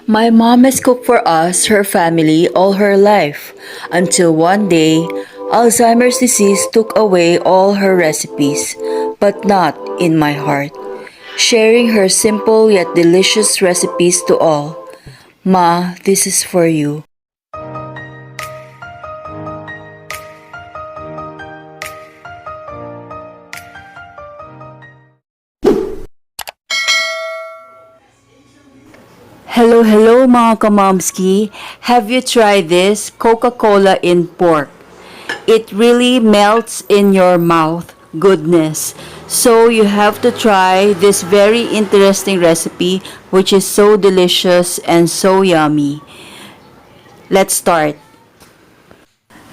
My mom has cooked for us, her family, all her life, until one day, Alzheimer's disease took away all her recipes, but not in my heart. Sharing her simple yet delicious recipes to all. Ma, this is for you. Hello, hello mga kamomski. Have you tried this Coca Cola in pork? It really melts in your mouth. Goodness. So you have to try this very interesting recipe which is so delicious and so yummy. Let's start.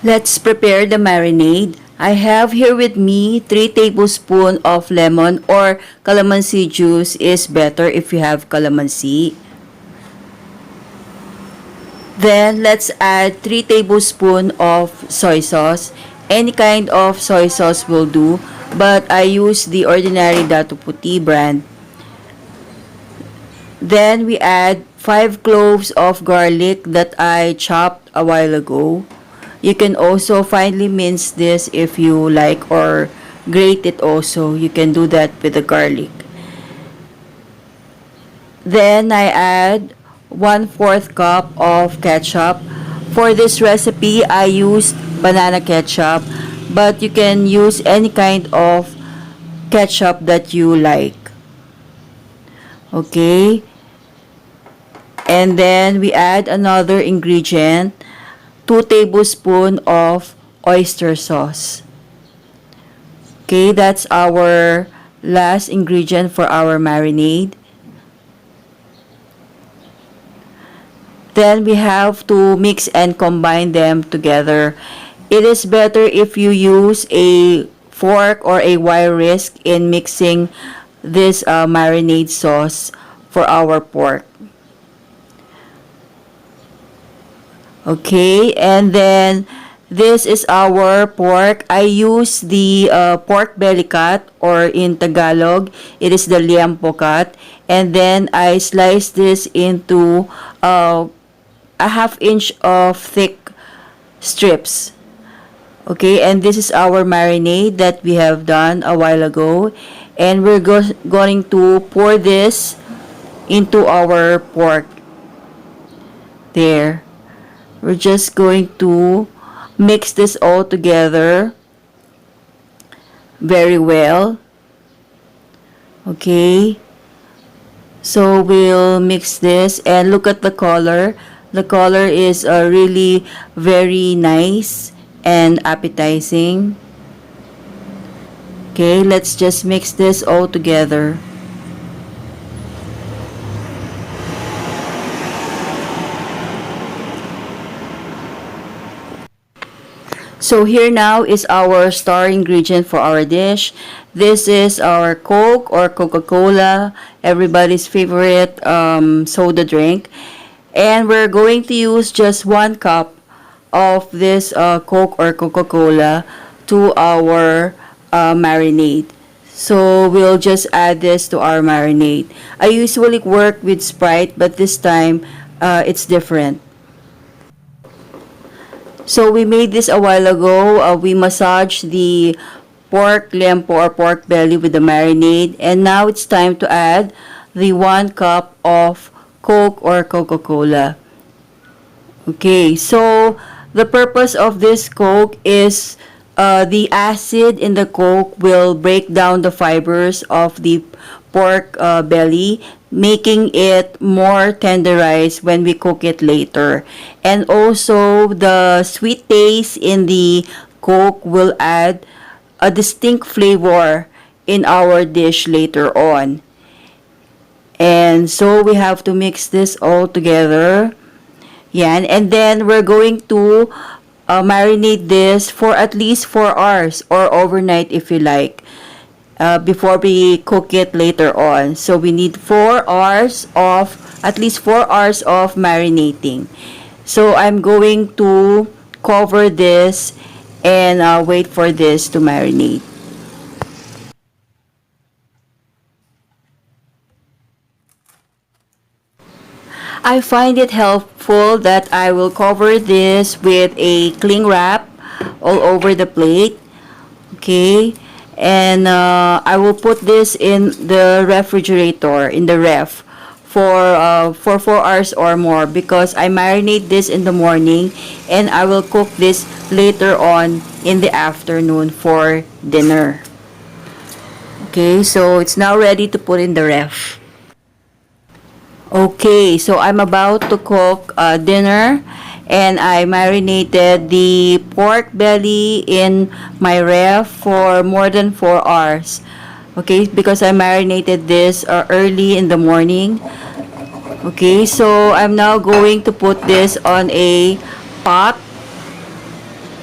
Let's prepare the marinade. I have here with me 3 tablespoons of lemon or calamansi juice is better if you have calamansi. Then, let's add 3 tablespoons of soy sauce. Any kind of soy sauce will do, but I use the ordinary Dato Puti brand. Then, we add 5 cloves of garlic that I chopped a while ago. You can also finely mince this if you like, or grate it also. You can do that with the garlic. Then, I add 1/4 cup of ketchup. For this recipe, I used banana ketchup, but you can use any kind of ketchup that you like. Okay. And then we add another ingredient, 2 tablespoons of oyster sauce. Okay, that's our last ingredient for our marinade. Then we have to mix and combine them together. It is better if you use a fork or a wire whisk in mixing this marinade sauce for our pork. Okay, and then this is our pork. I use the pork belly cut, or in Tagalog, it is the Liempo cut. And then I slice this into a ½ inch of thick strips. Okay, and this is our marinade that we have done a while ago. And we're going to pour this into our pork. There. We're just going to mix this all together very well. Okay. So we'll mix this and look at the color. The color is really very nice and appetizing. Okay, let's just mix this all together. So here now is our star ingredient for our dish. This is our Coke or Coca Cola, everybody's favorite soda drink. And we're going to use just 1 cup of this Coke or Coca Cola to our marinade. So we'll just add this to our marinade. I usually work with Sprite, but this time it's different. So we made this a while ago. We massaged the pork liempo or pork belly with the marinade. And now it's time to add the 1 cup of Coke or Coca-Cola. Okay, so the purpose of this Coke is the acid in the Coke will break down the fibers of the pork belly, making it more tenderized when we cook it later. And also, the sweet taste in the Coke will add a distinct flavor in our dish later on. And so, we have to mix this all together. Yan. And then, we're going to marinate this for at least 4 hours or overnight if you like. Before we cook it later on. So we need 4 hours of, at least 4 hours of marinating. So I'm going to cover this and wait for this to marinate. I find it helpful that I will cover this with a cling wrap all over the plate. Okay, and I will put this in the refrigerator, in the ref, for 4 hours or more, because I marinate this in the morning and I will cook this later on in the afternoon for dinner. Okay, so it's now ready to put in the ref. Okay, so I'm about to cook dinner, and I marinated the pork belly in my ref for more than 4 hours. Okay, because I marinated this early in the morning. Okay, so I'm now going to put this on a pot,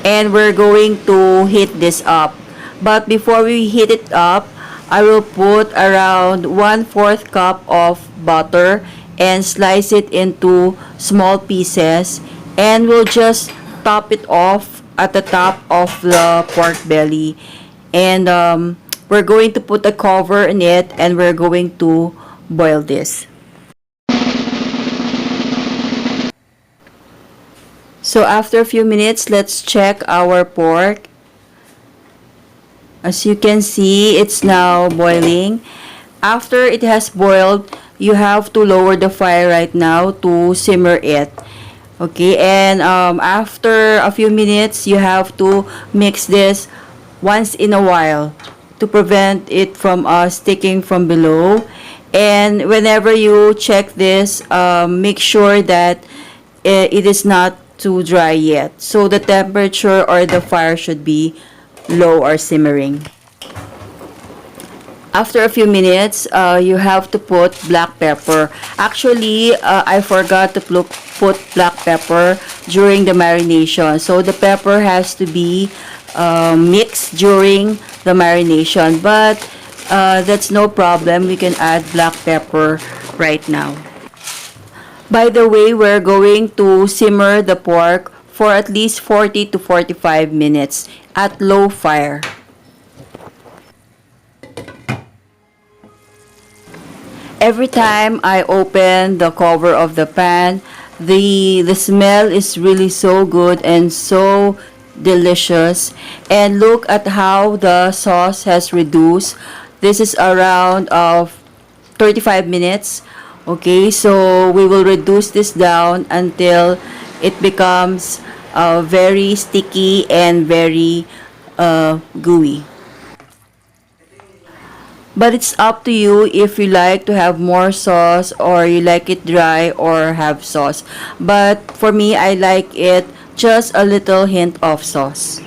and we're going to heat this up. But before we heat it up, I will put around 1/4 cup of butter and slice it into small pieces, and we'll just top it off at the top of the pork belly, and we're going to put a cover in it, and we're going to boil this. So after a few minutes, let's check our pork. As you can see, it's now boiling. After it has boiled, you have to lower the fire right now to simmer it. Okay, and after a few minutes, you have to mix this once in a while to prevent it from sticking from below. And whenever you check this, make sure that it is not too dry yet. So the temperature or the fire should be low or simmering. After a few minutes, you have to put black pepper. Actually, I forgot to put black pepper during the marination. So the pepper has to be mixed during the marination. But that's no problem. We can add black pepper right now. By the way, we're going to simmer the pork for at least 40 to 45 minutes at low fire. Every time I open the cover of the pan, the smell is really so good and so delicious. And look at how the sauce has reduced. This is around 35 minutes. Okay, so we will reduce this down until it becomes very sticky and very gooey. But it's up to you if you like to have more sauce or you like it dry or have sauce. But for me, I like it just a little hint of sauce.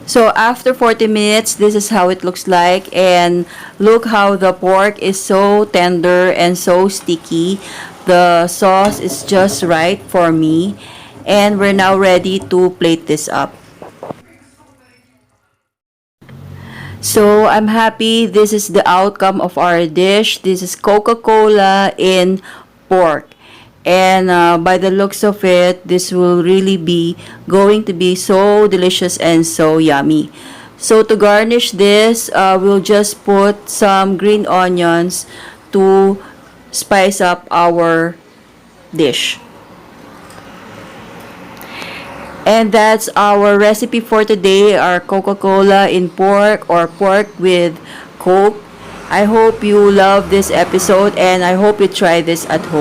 So after 40 minutes, this is how it looks like, and look how the pork is so tender and so sticky. The sauce is just right for me, and we're now ready to plate this up. So I'm happy this is the outcome of our dish. This is Coca Cola in pork. And by the looks of it, this will really be going to be so delicious and so yummy. So to garnish this, we'll just put some green onions to spice up our dish. And that's our recipe for today, our Coca Cola in pork or pork with Coke. I hope you love this episode, and I hope you try this at home.